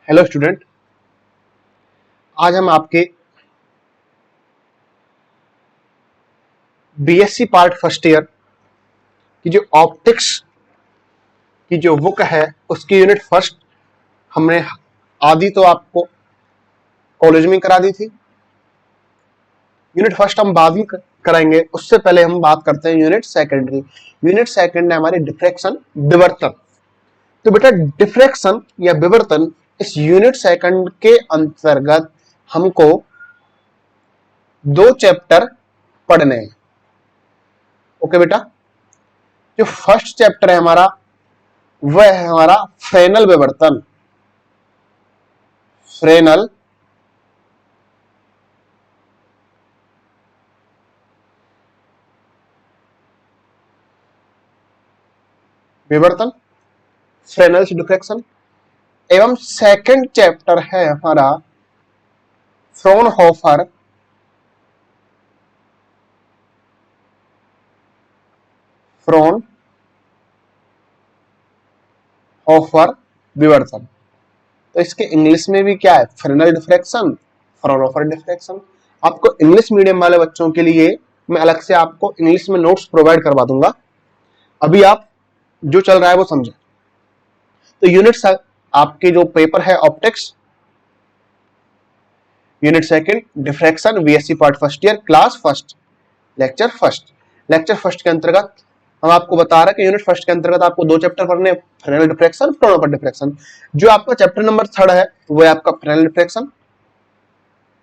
Hello student, आज हम आपके बीएससी पार्ट फर्स्ट ईयर की जो ऑप्टिक्स की जो बुक है उसकी यूनिट फर्स्ट हमने आधी तो आपको कॉलेज में करा दी थी। यूनिट फर्स्ट हम बाद में कराएंगे, उससे पहले हम बात करते हैं यूनिट सेकेंडरी। यूनिट सेकेंड है हमारे डिफ्रैक्शन, विवर्तन। तो बेटा डिफ्रैक्शन या विवर्तन इस यूनिट सेकंड के अंतर्गत हमको दो चैप्टर पढ़ने हैं। ओके बेटा, जो फर्स्ट चैप्टर है हमारा वह है हमारा फ्रेनल विवर्तन। फ्रेनल विवर्तन, फ्रेनल डिफ्रैक्शन। एवं सेकंड चैप्टर है हमारा फ्रॉनहोफर विवर्तन। तो इसके इंग्लिश में भी क्या है, फ्रेनल डिफ्रैक्शन, फ्रॉनहोफर डिफ्रैक्शन। आपको इंग्लिश मीडियम वाले बच्चों के लिए मैं अलग से आपको इंग्लिश में नोट्स प्रोवाइड करवा दूंगा। अभी आप जो चल रहा है वो समझे। तो यूनिट आपके जो पेपर है optics, unit second diffraction, BSc part first year, class first, lecture first. Lecture first के अंतर्गत हम आपको बता रहे हैं कि यूनिट फर्स्ट के अंतर्गत आपको दो चैप्टर पढ़ने, फ्रेनल डिफ्रैक्शन, फ्रॉनहोफर डिफ्रैक्शन। जो आपका चैप्टर नंबर 3 है वो है आपका फ्रेनल डिफ्रैक्शन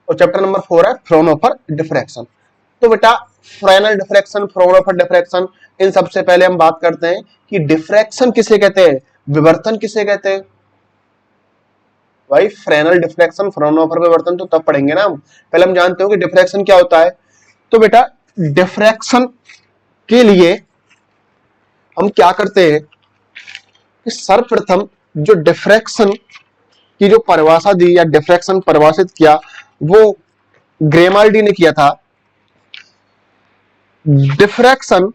और चैप्टर नंबर 4 है फ्रॉनहोफर डिफ्रैक्शन। तो बेटा फ्रेनल डिफ्रैक्शन, फ्रॉनहोफर डिफ्रैक्शन, इन सबसे पहले हम बात करते हैं कि डिफ्रैक्शन किसे कहते हैं, विवर्तन किसे कहते हैं। भाई फ्रेनल डिफ्रैक्शन, फ्रॉनहोफर विवर्तन तो तब पढ़ेंगे ना हम, पहले हम जानते हो कि डिफ्रैक्शन क्या होता है। तो बेटा डिफ्रैक्शन के लिए हम क्या करते हैं कि सर्वप्रथम जो डिफ्रैक्शन की जो परिभाषा दी या डिफ्रैक्शन परिभाषित किया वो ग्रेमाल्डी ने किया था। डिफ्रैक्शन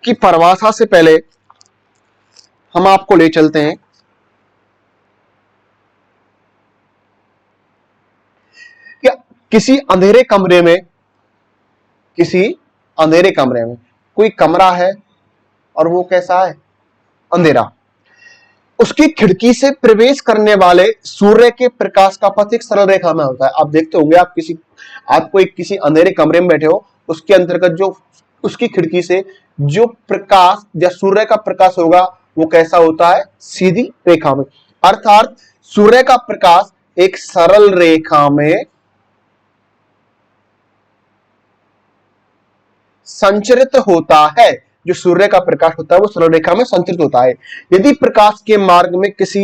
की परिभाषा से पहले हम आपको ले चलते हैं कि किसी अंधेरे कमरे में कोई कमरा है और वो कैसा है, अंधेरा। उसकी खिड़की से प्रवेश करने वाले सूर्य के प्रकाश का पथ एक सरल रेखा में होता है। आप देखते होंगे, आप कोई किसी अंधेरे कमरे में बैठे हो, उसके अंतर्गत जो उसकी खिड़की से जो प्रकाश या सूर्य का प्रकाश होगा वो कैसा होता है, सीधी रेखा में। अर्थात सूर्य का प्रकाश एक सरल रेखा में संचरित होता है। जो सूर्य का प्रकाश होता है वो सरल रेखा में संचरित होता है। यदि प्रकाश के मार्ग में किसी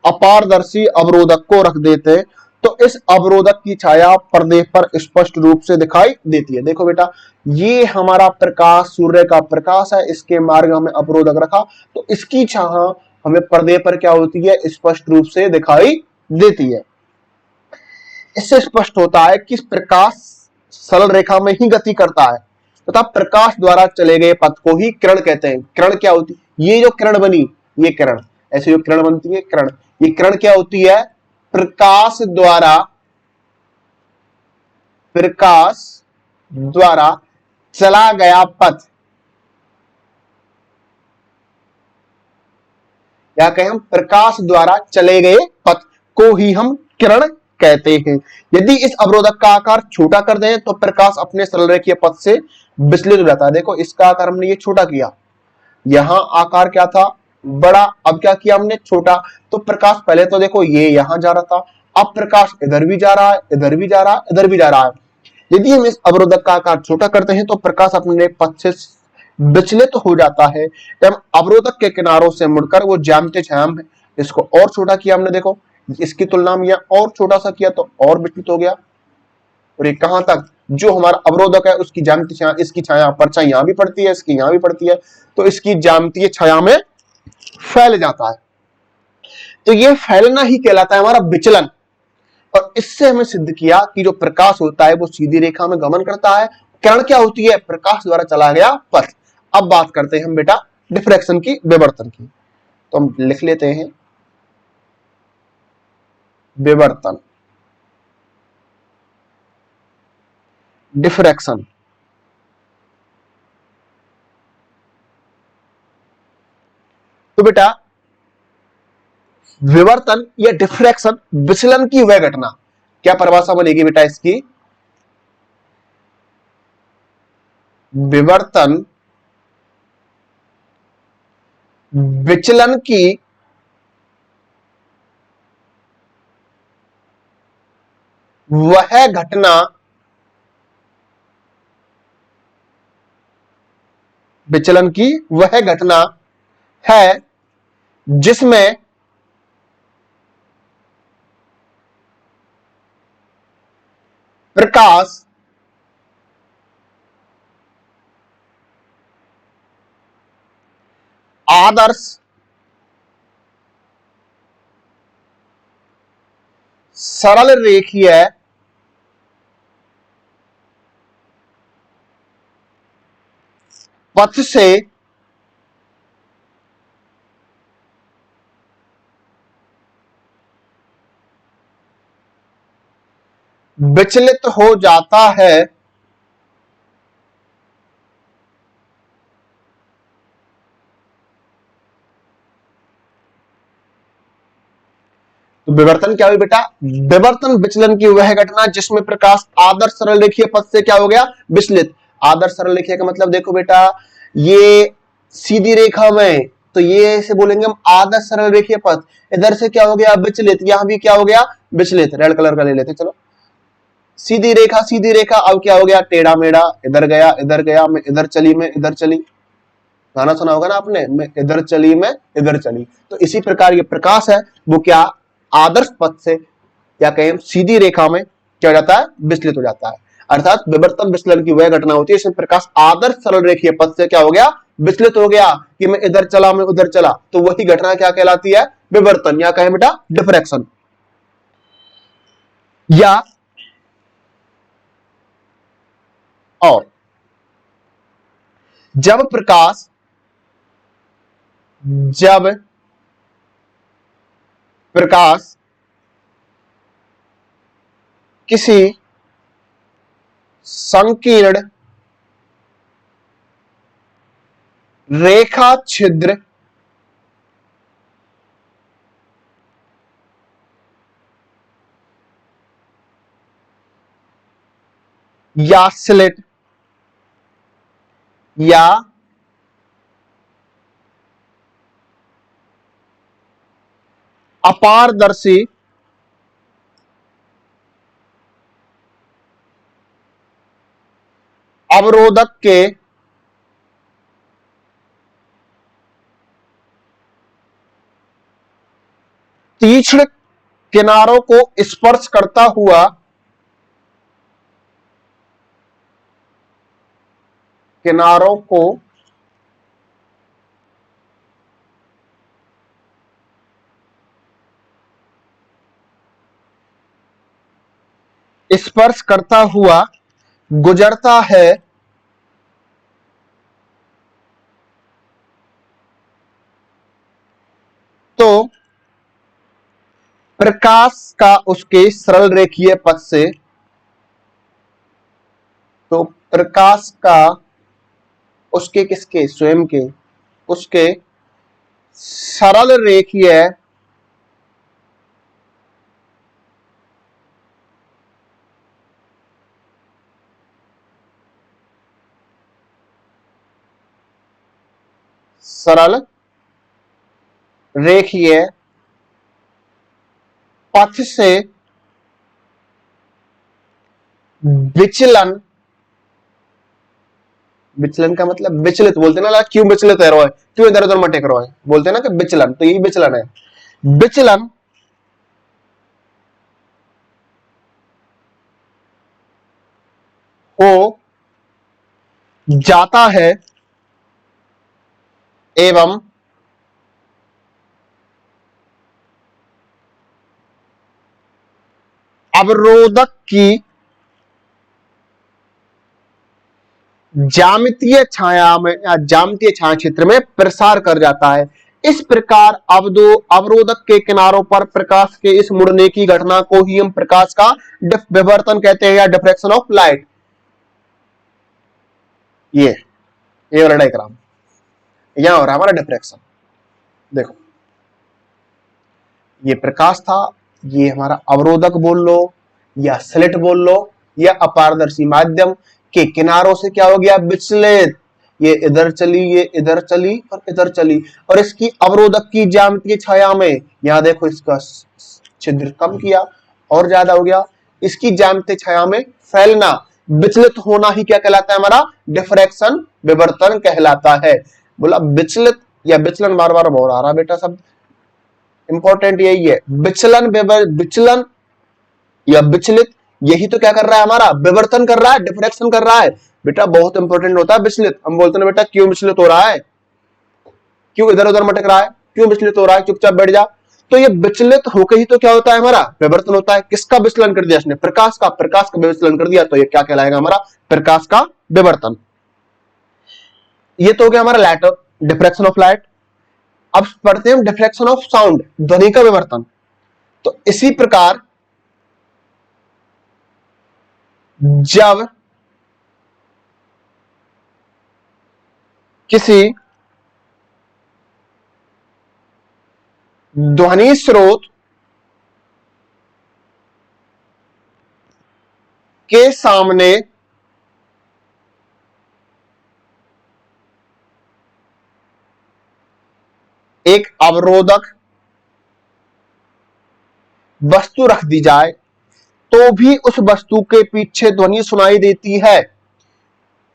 अपारदर्शी अवरोधक को रख देते तो इस अवरोधक की छाया पर्दे पर स्पष्ट रूप से दिखाई देती है। देखो बेटा, ये हमारा प्रकाश सूर्य का प्रकाश है, इसके मार्ग में अवरोधक रखा तो इसकी छाया हमें पर्दे पर क्या होती है, स्पष्ट रूप से दिखाई देती है। इससे स्पष्ट होता है कि प्रकाश सरल रेखा में ही गति करता है तथा प्रकाश द्वारा चले गए पथ को ही किरण कहते हैं। किरण क्या होती है, ये जो किरण बनी, ये किरण, ऐसे जो किरण बनती है किरण, ये किरण क्या होती है, प्रकाश द्वारा चला गया पथ, या कहें हम प्रकाश द्वारा चले गए पथ को ही हम किरण कहते हैं। यदि इस अवरोधक का आकार छोटा कर दें तो प्रकाश अपने सरल रेखीय पथ से विचलित हो जाता है। देखो इसका आकार हमने ये छोटा किया, यहां आकार क्या था, बड़ा, अब क्या किया हमने, छोटा। तो प्रकाश पहले तो देखो ये यहां जा रहा था, अब प्रकाश इधर भी जा रहा है, इधर भी जा रहा है, इधर भी जा रहा है। यदि हम इस अवरोधक का आकार छोटा करते हैं तो प्रकाश अपने पथ से विचलित हो जाता है एवं अवरोधक के किनारों से मुड़कर वो ज्यामितीय छाया में, इसको और छोटा किया हमने, देखो इसकी तुलना में और छोटा सा किया तो और विचलित हो गया। और ये कहां तक, जो हमारा अवरोधक है उसकी ज्यामितीय छाया, इसकी छाया परछाई यहां भी पड़ती है, इसकी यहां भी पड़ती है, तो इसकी ज्यामितीय छाया में फैल जाता है। तो ये फैलना ही कहलाता है हमारा विचलन। और इससे हमें सिद्ध किया कि जो प्रकाश होता है वो सीधी रेखा में गमन करता है। किरण क्या होती है, प्रकाश द्वारा चला गया पथ। अब बात करते हैं हम बेटा डिफ्रैक्शन की, विवर्तन की। तो हम लिख लेते हैं विवर्तन, डिफ्रैक्शन। तो बेटा विवर्तन या डिफ्रैक्शन विचलन की वह घटना, क्या परिभाषा बनेगी बेटा इसकी? विवर्तन विचलन की वह घटना, विचलन की वह घटना है जिसमें प्रकाश आदर्श सरल रेखीय पथ से विचलित हो जाता है। तो विवर्तन क्या हुई बेटा? विवर्तन विचलन की वह घटना जिसमें प्रकाश आदर्श सरल रेखीय पथ से क्या हो गया? विचलित। आदर्श सरल रेखीय का मतलब देखो बेटा, ये सीधी रेखा में, तो ये ऐसे बोलेंगे हम आदर्श सरल रेखीय पथ, इधर से क्या हो गया? विचलित। यहां भी क्या हो गया? विचलित। रेड कलर का ले लेते चलो। सीधी रेखा सीधी रेखा, अब क्या हो गया? टेढ़ा मेढ़ा, इधर गया, मैं इधर चली, मैं इधर चली। गाना सुना होगा ना आपने, मैं इधर चली, मैं इधर चली। तो इसी प्रकार ये प्रकाश है वो क्या? आदर्श पथ से या कहें सीधी रेखा में क्या हो जाता है? विचलित हो जाता है। अर्थात विवर्तन विचलन की वह घटना होती है इसमें प्रकाश आदर्श सरल रेखीय पथ से क्या हो गया? विचलित हो गया, कि मैं इधर चला, मैं उधर चला। तो वही घटना क्या कहलाती है? विवर्तन, या कहें बेटा डिफ्रैक्शन। या और जब प्रकाश किसी संकीर्ण रेखा छिद्र या स्लिट या अपारदर्शी अवरोधक के तीक्ष्ण किनारों को स्पर्श करता हुआ किनारों को स्पर्श करता हुआ गुजरता है तो प्रकाश का उसके सरल रेखीय पथ से, तो प्रकाश का उसके किसके? स्वयं के, उसके सरल रेखीय सरल रेखीय पथ से विचलन, विचलन का मतलब विचलित बोलते ना, क्यों विचलित है रोए, क्यों इधर उधर मटेक रोए, बोलते ना कि विचलन, तो यही विचलन है। विचलन हो जाता है एवं अवरोधक की ज्यामितीय छाया में या ज्यामितीय छाया क्षेत्र में प्रसार कर जाता है। इस प्रकार अवरोधक के किनारों पर प्रकाश के इस मुड़ने की घटना को ही हम प्रकाश का विवर्तन कहते हैं या डिफ्रैक्शन ऑफ लाइट। ये वाला डायग्राम यहां हो रहा है हमारा डिफ्रैक्शन। देखो ये प्रकाश था, ये हमारा अवरोधक बोल लो या स्लिट बोल लो या अपारदर्शी माध्यम के किनारों से क्या हो गया, विचलित। ये इधर चली, ये इधर चली और इधर चली, और इसकी अवरोधक की ज्यामितीय छाया में, यहां देखो इसका छिद्र कम किया और ज्यादा हो गया, इसकी ज्यामितीय छाया में फैलना, विचलित होना ही क्या कहलाता है, हमारा डिफ्रैक्शन विवर्तन कहलाता है। बोला विचलित या विचलन, बार बार बोल रहा बेटा शब्द, इंपॉर्टेंट यही है। विचलन या विचलित, यही तो क्या कर रहा है, हमारा विवर्तन कर रहा है, डिफ्रैक्शन कर रहा है। बेटा बहुत इंपॉर्टेंट होता है विचलित। हम बोलते हैं बेटा क्यों विचलित हो रहा है, क्यों इधर उधर मटक रहा है, क्यों विचलित हो रहा है, चुपचाप बैठ जा। तो ये विचलित होकर ही तो क्या होता है, हमारा विवर्तन होता है। किसका विचलन कर दिया इसने, प्रकाश का विचलन कर दिया, तो ये क्या कहलाएगा, हमारा प्रकाश का विवर्तन। ये तो हो गया हमारा लाइट, डिफ्रैक्शन ऑफ लाइट। अब पढ़ते हैं हम डिफ्रैक्शन ऑफ साउंड, ध्वनि का विवर्तन। तो इसी प्रकार जब किसी ध्वनि स्रोत के सामने एक अवरोधक वस्तु रख दी जाए तो भी उस वस्तु के पीछे ध्वनि सुनाई देती है,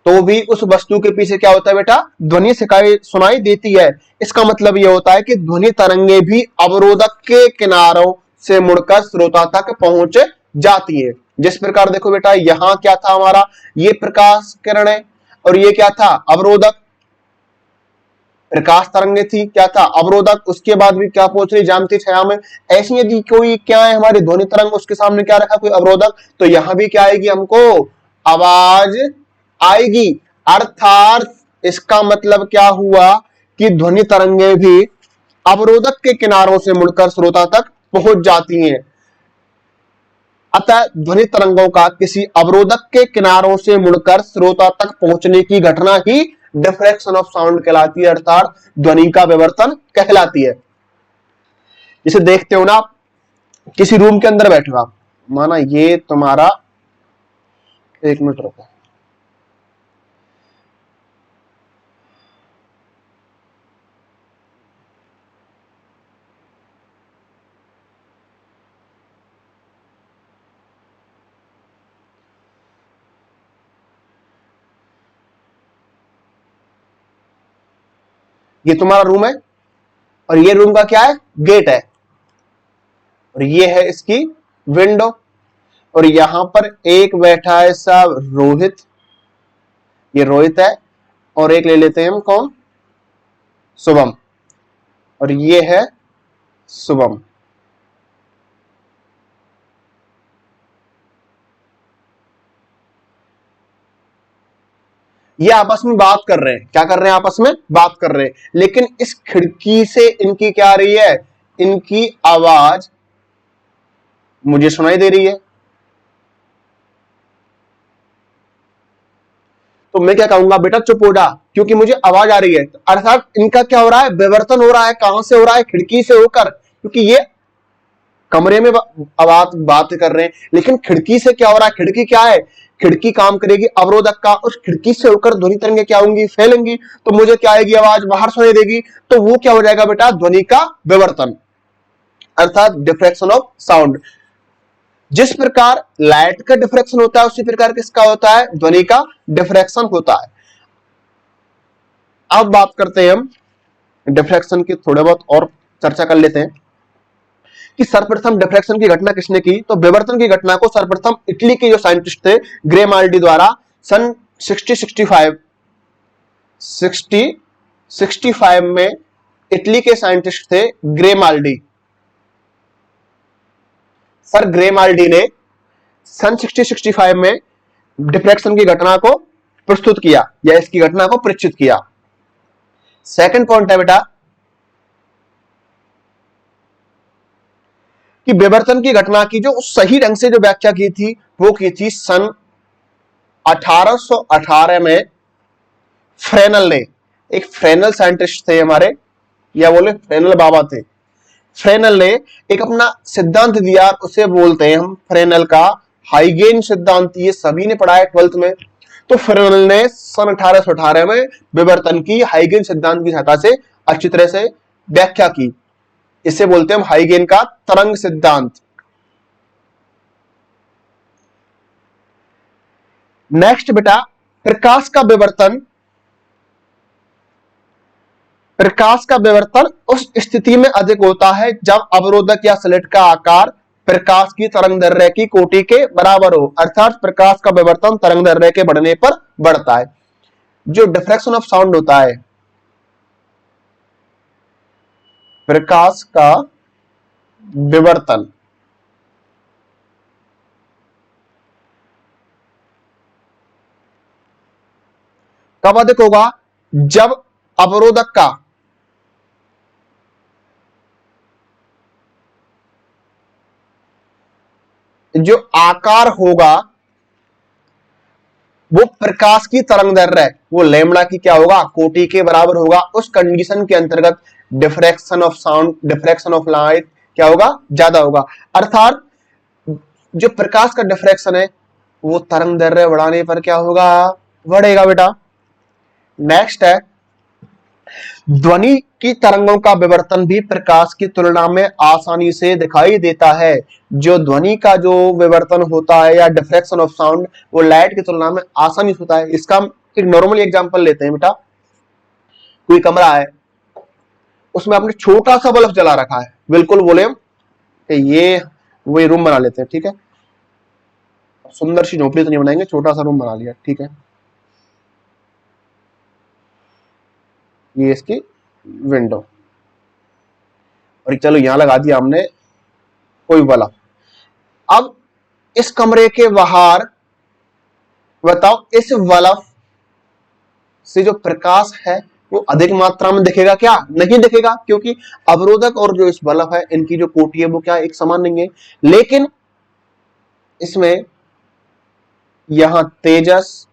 तो भी उस वस्तु के पीछे क्या होता है बेटा, ध्वनि सुनाई देती है। इसका मतलब यह होता है कि ध्वनि तरंगे भी अवरोधक के किनारों से मुड़कर श्रोता तक पहुंच जाती है। जिस प्रकार देखो बेटा, यहां क्या था हमारा, ये प्रकाश किरणें, और ये क्या था, अवरोधक, प्रकाश तरंगे थी, क्या था, अवरोधक, उसके बाद भी क्या पहुंच रही, ज्यामितीय छाया में। ऐसी यदि कोई क्या है हमारी ध्वनि तरंग, उसके सामने क्या रखा, कोई अवरोधक, तो यहां भी क्या आएगी, हमको आवाज आएगी। अर्थात इसका मतलब क्या हुआ कि ध्वनि तरंगे भी अवरोधक के किनारों से मुड़कर श्रोता तक पहुंच जाती हैं। अतः ध्वनि तरंगों का किसी अवरोधक के किनारों से मुड़कर श्रोता तक पहुंचने की घटना ही डिफ्रैक्शन ऑफ साउंड कहलाती है, अर्थात ध्वनि का विवर्तन कहलाती है। जिसे देखते हो ना, किसी रूम के अंदर बैठे हो आप, माना ये तुम्हारा, एक मिनट रुको, ये तुम्हारा रूम है और ये रूम का क्या है, गेट है, और ये है इसकी विंडो, और यहां पर एक बैठा है साहब रोहित, ये रोहित है, और एक ले लेते हैं हम कौन, शुभम, और ये है शुभम। ये आपस में बात कर रहे हैं, क्या कर रहे हैं, आपस में बात कर रहे हैं, लेकिन इस खिड़की से इनकी क्या आ रही है, इनकी आवाज मुझे सुनाई दे रही है। तो मैं क्या कहूंगा, बेटा चुप हो जा, क्योंकि मुझे आवाज आ रही है। अर्थात इनका क्या हो रहा है, विवर्तन हो रहा है। कहां से हो रहा है, खिड़की से होकर, क्योंकि ये कमरे में बात कर रहे हैं, लेकिन खिड़की से क्या हो रहा है, खिड़की क्या है, खिड़की काम करेगी अवरोधक का, उस खिड़की से होकर ध्वनि तरंगे क्या होंगी, फैलेंगी, तो मुझे क्या आएगी, आवाज बाहर सुनाई देगी, तो वो क्या हो जाएगा बेटा, ध्वनि का विवर्तन, अर्थात डिफ्रैक्शन ऑफ साउंड। जिस प्रकार लाइट का डिफ्रैक्शन होता है, उसी प्रकार किसका होता है, ध्वनि का डिफ्रैक्शन होता है। अब बात करते हैं हम डिफ्रैक्शन की, थोड़े बहुत और चर्चा कर लेते हैं कि सर्वप्रथम डिफ्रैक्शन की घटना किसने की। तो विवर्तन की घटना को सर्वप्रथम इटली के जो साइंटिस्ट थे ग्रेमाल्डी द्वारा सन 6065 में इटली के साइंटिस्ट थे ग्रेमाल्डी। सर ग्रेमाल्डी ने सन 6065 में डिफ्रैक्शन की घटना को प्रस्तुत किया या इसकी घटना को परीक्षित किया। सेकंड पॉइंट है बेटा, कि विवर्तन की घटना की जो सही ढंग से जो व्याख्या की थी वो की थी सन 1818 में फ्रेनल ने। एक फ्रेनल साइंटिस्ट थे हमारे, या बोले फ्रेनल बाबा थे। फ्रेनल ने एक अपना सिद्धांत दिया, उसे बोलते हैं हम फ्रेनल का हाइगेन सिद्धांत। ये सभी ने पढ़ा है 12th में। तो फ्रेनल ने सन 1818 में विवर्तन की हाइगेन सिद्धांत की सहायता से अच्छी तरह से व्याख्या की। इसे बोलते हैं हम हाइगेन का तरंग सिद्धांत। नेक्स्ट बेटा, प्रकाश का विवर्तन। प्रकाश का विवर्तन उस स्थिति में अधिक होता है जब अवरोधक या स्लिट का आकार प्रकाश की तरंगदैर्घ्य की कोटि के बराबर हो, अर्थात प्रकाश का विवर्तन तरंगदैर्घ्य के बढ़ने पर बढ़ता है। जो डिफ्रैक्शन ऑफ साउंड होता है, प्रकाश का विवर्तन कब अधिक होगा? जब अवरोधक का जो आकार होगा वो प्रकाश की तरंगदैर्घ्य, वो लैम्डा की क्या होगा? कोटि के बराबर होगा। उस कंडीशन के अंतर्गत diffraction of sound, diffraction of light क्या होगा? ज्यादा होगा। अर्थात जो प्रकाश का डिफ्रैक्शन है वो तरंगदैर्घ्य बढ़ाने पर क्या होगा? बढ़ेगा बेटा। नेक्स्ट है, ध्वनि की तरंगों का विवर्तन भी प्रकाश की तुलना में आसानी से दिखाई देता है। जो ध्वनि का जो विवर्तन होता है या डिफ्रैक्शन ऑफ साउंड, वो लाइट की तुलना में आसानी से होता है। इसका हम एक नॉर्मल एग्जांपल लेते हैं बेटा। कोई कमरा है, उसमें आपने छोटा सा बल्ब जला रखा है, बिल्कुल बोले हम ये वही रूम बना लेते हैं, ठीक है। सुंदर सी झोपड़ी तो नहीं बनाएंगे, छोटा सा रूम बना लिया, ठीक है। ये इसकी विंडो, और चलो यहां लगा दिया हमने कोई बल्ब। अब इस कमरे के बाहर बताओ, इस बल्ब से जो प्रकाश है वो अधिक मात्रा में दिखेगा क्या? नहीं दिखेगा, क्योंकि अवरोधक और जो इस बल्ब है इनकी जो कोटि है वो क्या एक समान नहीं है। लेकिन इसमें यहां तेजस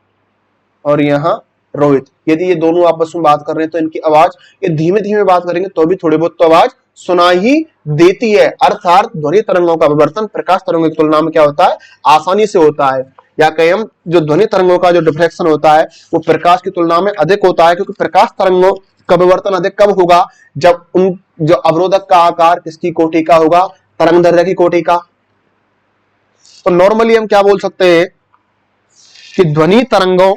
और यहां रोहित, यदि ये दोनों आपस में बात कर रहे हैं तो इनकी आवाज, ये धीमे धीमे बात करेंगे तो भी थोड़ी बहुत तो आवाज सुना ही देती है। अर्थात ध्वनि तरंगों का विवर्तन प्रकाश तरंगों की तुलना में क्या होता है? आसानी से होता है। या कहें हम जो ध्वनि तरंगों का जो डिफ्रैक्शन होता है वो प्रकाश की तुलना में अधिक होता है, क्योंकि प्रकाश तरंगों का विवर्तन अधिक कब होगा? जब उन जो अवरोधक का आकार किसकी कोटि का होगा? तरंगदैर्घ्य की कोटि का। तो नॉर्मली हम क्या बोल सकते हैं कि ध्वनि तरंगों,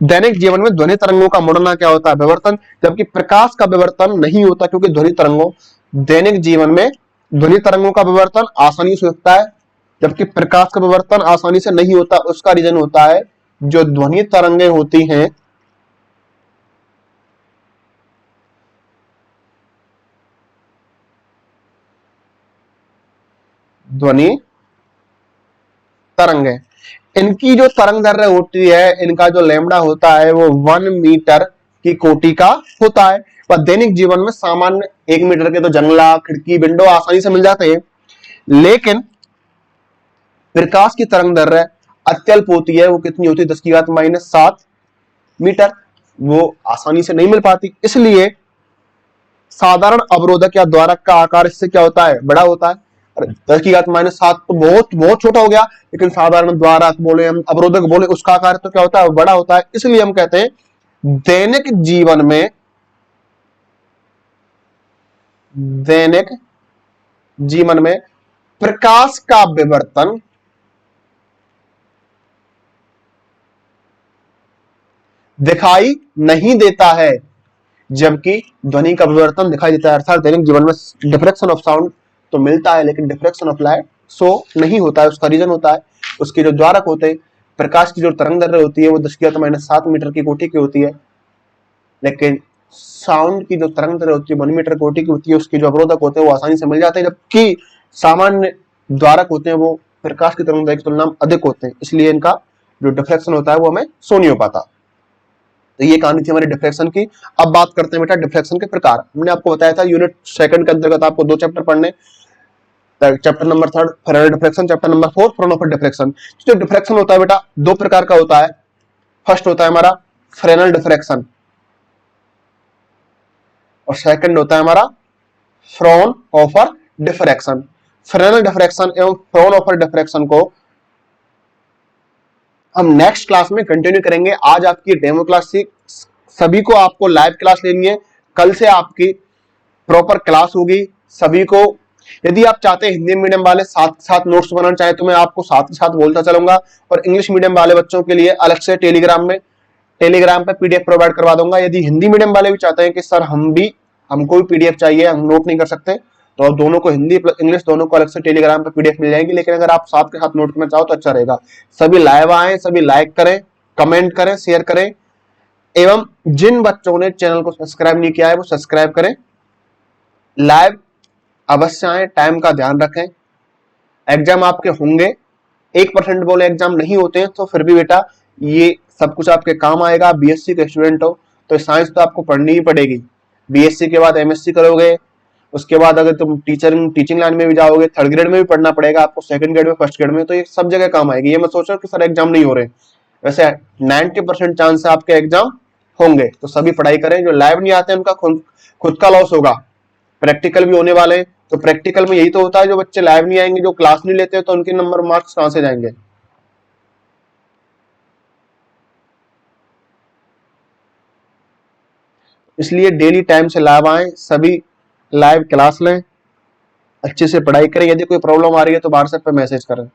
दैनिक जीवन में ध्वनि तरंगों का मुड़ना क्या होता है? विवर्तन। जबकि प्रकाश का विवर्तन नहीं होता, क्योंकि ध्वनि तरंगों, दैनिक जीवन में ध्वनि तरंगों का विवर्तन आसानी से होता है, जबकि प्रकाश का विवर्तन आसानी से नहीं होता। उसका रीजन होता है जो ध्वनि तरंगें होती हैं, ध्वनि तरंगें, इनकी जो तरंगदैर्घ्य होती है, इनका जो लैम्डा होता है वो 1 मीटर की कोटि का होता है। पर दैनिक जीवन में सामान्य 1 मीटर के तो जंगला, खिड़की, विंडो आसानी से मिल जाते हैं। लेकिन प्रकाश की तरंगदैर्घ्य अत्यल्प होती है। वो कितनी होती है? 10⁻⁻7 मीटर। वो आसानी से नहीं मिल पाती। इसलिए साधारण अवरोधक या द्वारक का आकार इससे क्या होता है? बड़ा होता है। 10⁻⁻7 तो बहुत बहुत छोटा हो गया, लेकिन साधारण द्वारक बोले हम, अवरोधक बोले, उसका आकार तो क्या होता है? बड़ा होता है। इसलिए हम कहते हैं दैनिक जीवन में, दैनिक जीवन में प्रकाश का विवर्तन दिखाई नहीं देता है, जबकि ध्वनि का विवर्तन दिखाई देता है। अर्थात दैनिक जीवन में डिफ्रैक्शन ऑफ साउंड तो मिलता है, लेकिन डिफ्रैक्शन ऑफ लाइट सो नहीं होता है। उसका रीजन होता है उसके जो द्वारक होते हैं, प्रकाश की जो तरंगदैर्घ्य होती है वो 10⁻⁷ मीटर की कोटि की होती है, लेकिन साउंड की जो तरंगदैर्घ्य होती है 1 मीटर कोटि की होती है। उसके जो अवरोधक होते हैं वो आसानी से मिल जाते हैं, जबकि सामान्य द्वारक होते हैं वो प्रकाश की तरंगदैर्घ्य की तुलना में अधिक होते हैं। इसलिए इनका जो डिफ्रैक्शन होता है वो हमें सो नहीं हो पाता। तो ये कहानी थी हमारी डिफ्रैक्शन की। अब बात करते हैं बेटा डिफ्रैक्शन के प्रकार। हमने आपको बताया था यूनिट सेकंड के अंतर्गत आपको 2 चैप्टर पढ़ने, chapter number 3 Fresnel diffraction, chapter number 4 Fraunhofer diffraction. जो डिफ्रैक्शन होता है बेटा दो प्रकार का होता है। फर्स्ट होता है हमारा फ्रेनेल डिफ्रैक्शन और सेकंड होता है हमारा फ्राउनहोफर डिफ्रैक्शन। फ्रेनेल डिफ्रैक्शन एवं फ्राउनहोफर डिफ्रैक्शन को हम नेक्स्ट क्लास में कंटिन्यू करेंगे। आज आपकी डेमो क्लास थी, सभी को आपको लाइव क्लास लेनी है। कल से आपकी प्रॉपर क्लास होगी सभी को। यदि आप चाहते हैं हिंदी मीडियम वाले साथ साथ नोट्स बनाना चाहे तो मैं आपको साथ ही साथ बोलता चलूंगा, और इंग्लिश मीडियम वाले बच्चों के लिए अलग से टेलीग्राम पे पीडीएफ प्रोवाइड करवा दूंगा। यदि हिंदी मीडियम वाले भी चाहते हैं कि सर हमको भी पीडीएफ चाहिए, हम नोट नहीं कर सकते, तो दोनों को हिंदी प्लस इंग्लिश दोनों को अलग से टेलीग्राम पे पीडीएफ मिल जाएगी। लेकिन अगर आप साथ के साथ नोट करना चाहो तो अच्छा रहेगा। सभी लाइव आए, सभी लाइक करें, कमेंट करें, शेयर करें, एवं जिन बच्चों ने चैनल को सब्सक्राइब नहीं किया है वो सब्सक्राइब करें। लाइव अवश्य आए, टाइम का ध्यान रखें। एग्जाम आपके होंगे, 1% बोले एग्जाम नहीं होते हैं तो फिर भी बेटा ये सब कुछ आपके काम आएगा। बीएससी के स्टूडेंट हो तो साइंस तो आपको पढ़नी ही पड़ेगी। बीएससी के बाद एमएससी करोगे, उसके बाद अगर तुम टीचिंग लाइन में भी जाओगे, थर्ड ग्रेड में भी पढ़ना पड़ेगा आपको, सेकंड ग्रेड में, फर्स्ट ग्रेड में, तो ये सब जगह काम आएगी। ये मत सोचो कि सर एग्जाम नहीं हो रहे, वैसे 90% चांस है आपके एग्जाम होंगे। तो सभी पढ़ाई करें। जो लाइव नहीं आते हैं उनका खुद का लॉस होगा। प्रैक्टिकल भी होने वाले हैं, तो प्रैक्टिकल में यही तो होता है, जो बच्चे लाइव नहीं आएंगे, जो क्लास नहीं लेते तो उनके नंबर मार्क्स कहां से जाएंगे। इसलिए डेली टाइम से लाइव आए, सभी लाइव क्लास लें, अच्छे से पढ़ाई करें। यदि कोई प्रॉब्लम आ रही है तो व्हाट्सएप पे मैसेज करें।